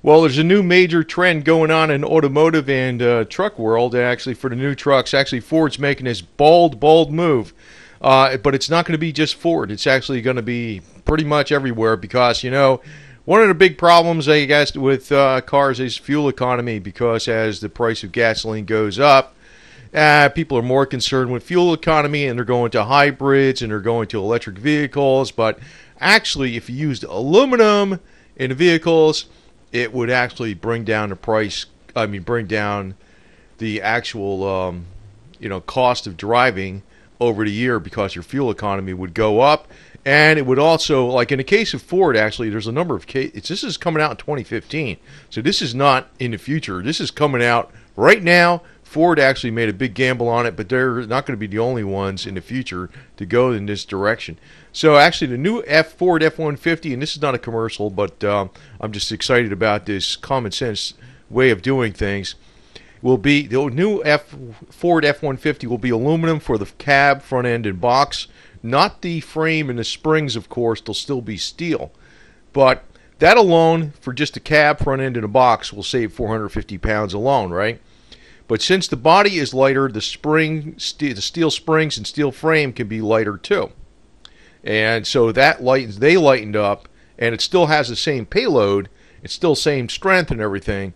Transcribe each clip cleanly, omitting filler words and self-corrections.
Well, there's a new major trend going on in automotive and truck world. Actually, for the new trucks, actually Ford's making this bold move, but it's not going to be just Ford. It's actually going to be pretty much everywhere because one of the big problems I guess with cars is fuel economy. Because as the price of gasoline goes up, people are more concerned with fuel economy, and they're going to hybrids and they're going to electric vehicles. But actually, if you used aluminum in the vehicles, it would actually bring down the price. I mean, bring down the actual, cost of driving over the year because your fuel economy would go up. And it would also, like in the case of Ford, actually, there's a number of cases. This is coming out in 2015. So this is not in the future. This is coming out right now. Ford actually made a big gamble on it, but they're not going to be the only ones in the future to go in this direction. So actually, the new Ford F-150, and this is not a commercial, but I'm just excited about this common sense way of doing things, will be the new Ford F-150 will be aluminum for the cab, front end, and box. Not the frame and the springs, of course. They'll still be steel. But that alone, for just the cab, front end, and a box, will save 450 pounds alone, right? But since the body is lighter, the steel springs and steel frame can be lighter too. And so they lightened up, and it still has the same payload, it's still same strength and everything,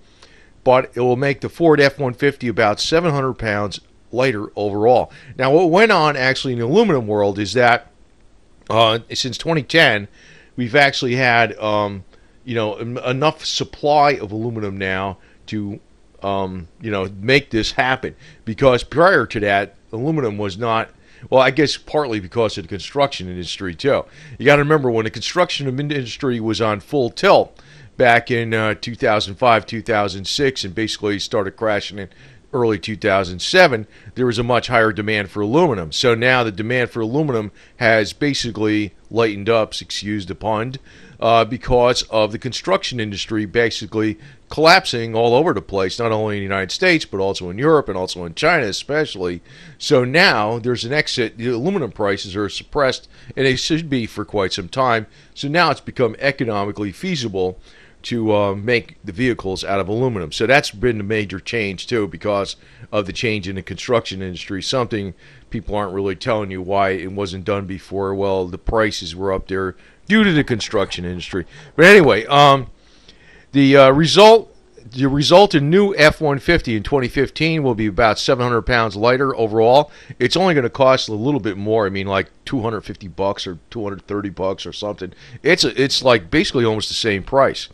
but it will make the Ford F-150 about 700 pounds lighter overall. Now, what went on actually in the aluminum world is that since 2010, we've actually had enough supply of aluminum now to make this happen. Because prior to that, aluminum was not. Well, I guess partly because of the construction industry too. You got to remember when the construction industry was on full tilt back in 2005, 2006, and basically started crashing in early 2007, there was a much higher demand for aluminum. So now the demand for aluminum has basically lightened up, excuse the pun, because of the construction industry basically collapsing all over the place, not only in the United States, but also in Europe and also in China especially. So now there's an exit. The aluminum prices are suppressed, and they should be for quite some time. So now it's become economically feasible to make the vehicles out of aluminum. So that's been a major change too because of the change in the construction industry, something people aren't really telling you why it wasn't done before. Well, the prices were up there due to the construction industry. But anyway, the result in new F-150 in 2015 will be about 700 pounds lighter overall. It's only going to cost a little bit more. I mean, like $250 or $230 or something. It's like basically almost the same price.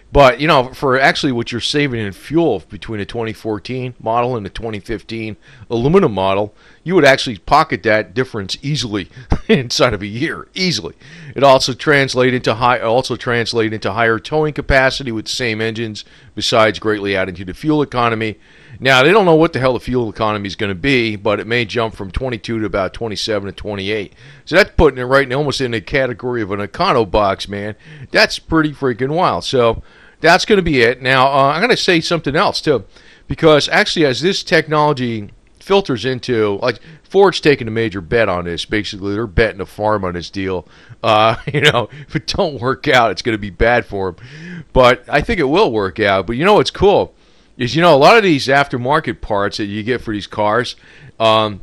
But, for actually what you're saving in fuel between the 2014 model and the 2015 aluminum model, you would actually pocket that difference easily inside of a year, easily. It also translates into higher towing capacity with the same engines, besides greatly adding to the fuel economy. Now, they don't know what the hell the fuel economy is going to be, but it may jump from 22 to about 27 to 28. So that's putting it right almost in the category of an econo box, man. That's pretty freaking wild. So that's going to be it. Now, I'm going to say something else, too, because actually as this technology filters into, like, Ford's taking a major bet on this. Basically, they're betting a farm on this deal. If it don't work out, it's going to be bad for them. But I think it will work out. But what's cool is, a lot of these aftermarket parts that you get for these cars are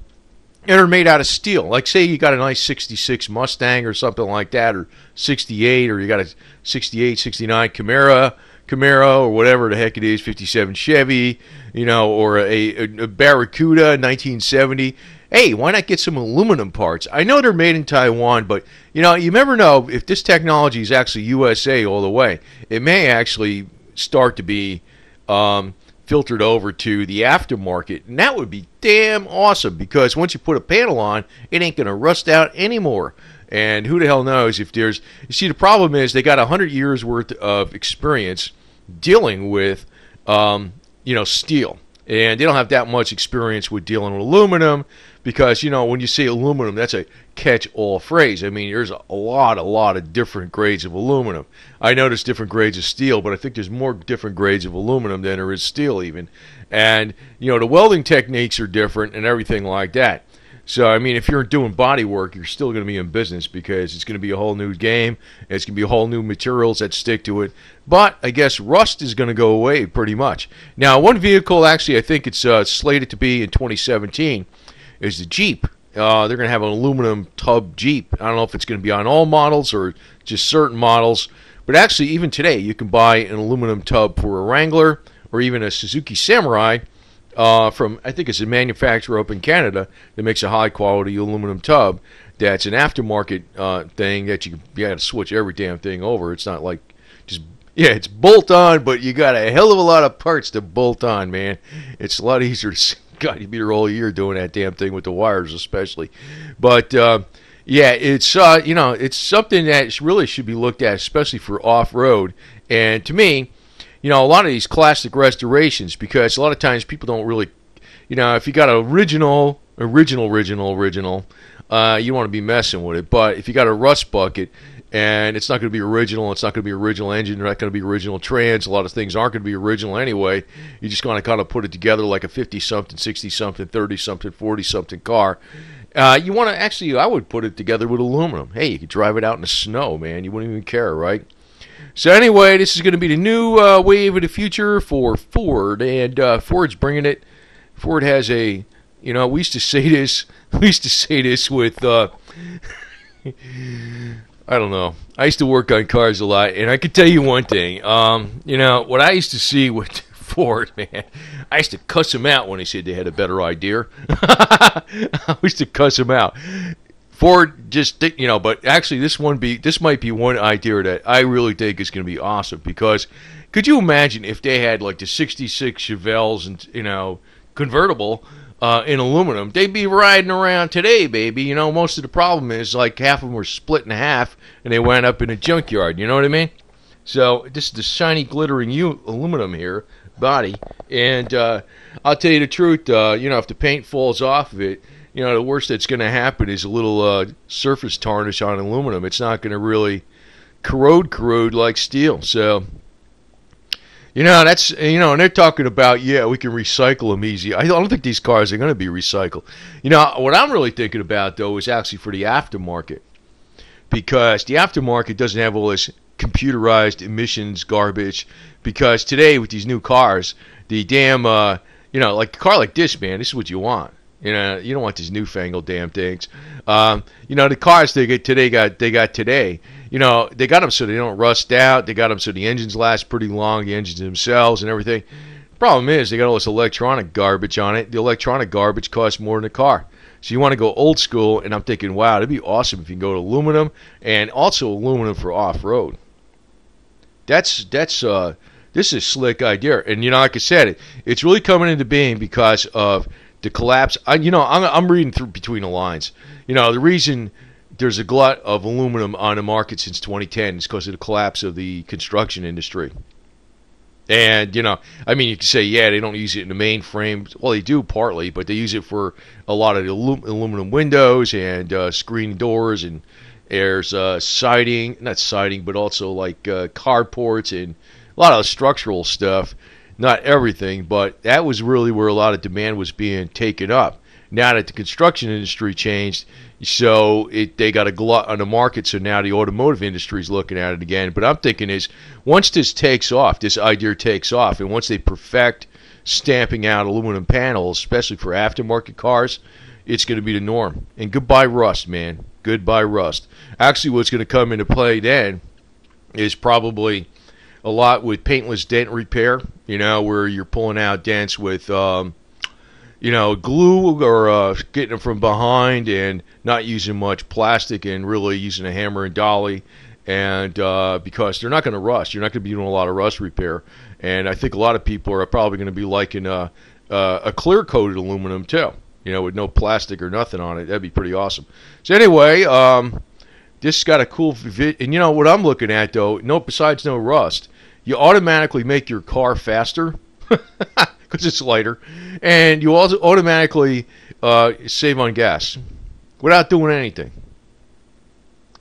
made out of steel. Like, say you got a nice 66 Mustang or something like that, or 68, or you got a 68, 69 Camaro, or whatever the heck it is, 57 Chevy, or a Barracuda 1970. Hey, why not get some aluminum parts? I know they're made in Taiwan, but, you never know if this technology is actually USA all the way. It may actually start to be filtered over to the aftermarket, and that would be damn awesome because once you put a panel on, it ain't going to rust out anymore. And who the hell knows if there's... You see, the problem is they got 100 years worth of experience dealing with, steel. And they don't have that much experience with dealing with aluminum because, when you say aluminum, that's a catch-all phrase. I mean, there's a lot of different grades of aluminum. I know there's different grades of steel, but I think there's more different grades of aluminum than there is steel even. And, the welding techniques are different and everything like that. So, I mean, if you're doing body work, you're still going to be in business because it's going to be a whole new game. It's going to be a whole new materials that stick to it. But I guess rust is going to go away pretty much. Now, one vehicle, actually, I think it's slated to be in 2017, is the Jeep. They're going to have an aluminum tub Jeep. I don't know if it's going to be on all models or just certain models. But actually, even today, you can buy an aluminum tub for a Wrangler or even a Suzuki Samurai. From, I think it's a manufacturer up in Canada that makes a high quality aluminum tub that's an aftermarket thing that you got to switch every damn thing over. It's not like just, yeah, it's bolt on, but you got a hell of a lot of parts to bolt on, man. It's a lot easier to, God, you'd be there all year doing that damn thing with the wires especially. But yeah, it's it's something that really should be looked at, especially for off-road. And to me, a lot of these classic restorations, because a lot of times people don't really, if you got an original, you don't want to be messing with it. But if you got a rust bucket and it's not going to be original, it's not going to be original engine, not going to be original trans, a lot of things aren't going to be original anyway. You just want to kind of put it together like a 50-something, 60-something, 30-something, 40-something car. You want to actually, I would put it together with aluminum. Hey, you could drive it out in the snow, man. You wouldn't even care, right? So anyway, this is going to be the new wave of the future for Ford, and Ford's bringing it. Ford has a, we used to say this with, I don't know. I used to work on cars a lot, and I can tell you one thing. What I used to see with Ford, man, I used to cuss them out when they said they had a better idea. I used to cuss them out. Ford just, but actually this might be one idea that I really think is going to be awesome, because could you imagine if they had like the 66 Chevelles and, convertible in aluminum? They'd be riding around today, baby. Most of the problem is like half of them were split in half and they wound up in a junkyard. You know what I mean? So this is the shiny, glittering aluminum here, body. And I'll tell you the truth, if the paint falls off of it, the worst that's going to happen is a little surface tarnish on aluminum. It's not going to really corrode like steel. So, that's, and they're talking about, we can recycle them easy. I don't think these cars are going to be recycled. What I'm really thinking about, though, is actually for the aftermarket. Because the aftermarket doesn't have all this computerized emissions garbage. Because today, with these new cars, the damn, like a car like this, man, this is what you want. You don't want these newfangled damn things. The cars they got today, they got them so they don't rust out. They got them so the engines last pretty long, the engines themselves and everything. The problem is they got all this electronic garbage on it. The electronic garbage costs more than the car. So you want to go old school, and I'm thinking, wow, it'd be awesome if you can go to aluminum, and also aluminum for off-road. This is a slick idea. And, like I said, it's really coming into being because of the collapse. I'm reading through between the lines. The reason there's a glut of aluminum on the market since 2010 is because of the collapse of the construction industry. And, you can say, they don't use it in the mainframe. Well, they do partly, but they use it for a lot of the aluminum windows and screen doors, and there's siding, not siding, but also like carports and a lot of structural stuff. Not everything, but that was really where a lot of demand was being taken up. Now that the construction industry changed, so they got a glut on the market, so now the automotive industry is looking at it again. But I'm thinking is, once this idea takes off, and once they perfect stamping out aluminum panels, especially for aftermarket cars, it's going to be the norm. And goodbye rust, man. Goodbye rust. Actually, what's going to come into play then is probably a lot with paintless dent repair, where you're pulling out dents with, glue or getting them from behind and not using much plastic and really using a hammer and dolly. And because they're not going to rust. You're not going to be doing a lot of rust repair. And I think a lot of people are probably going to be liking a clear-coated aluminum too, with no plastic or nothing on it. That'd be pretty awesome. So anyway, this got a cool and what I'm looking at, though, besides no rust, you automatically make your car faster because it's lighter, and you also automatically save on gas without doing anything.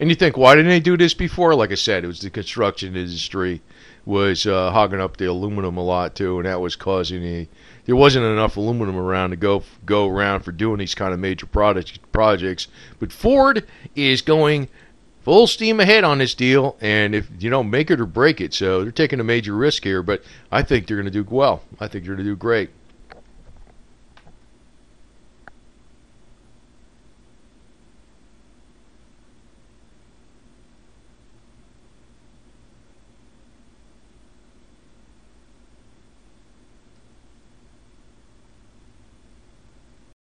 And you think, why didn't they do this before? Like I said, it was the construction industry was hogging up the aluminum a lot too, and that was causing there wasn't enough aluminum around to go around for doing these kind of major projects. But Ford is going full steam ahead on this deal, and if make it or break it. So they're taking a major risk here, but I think they're going to do well. I think they're going to do great.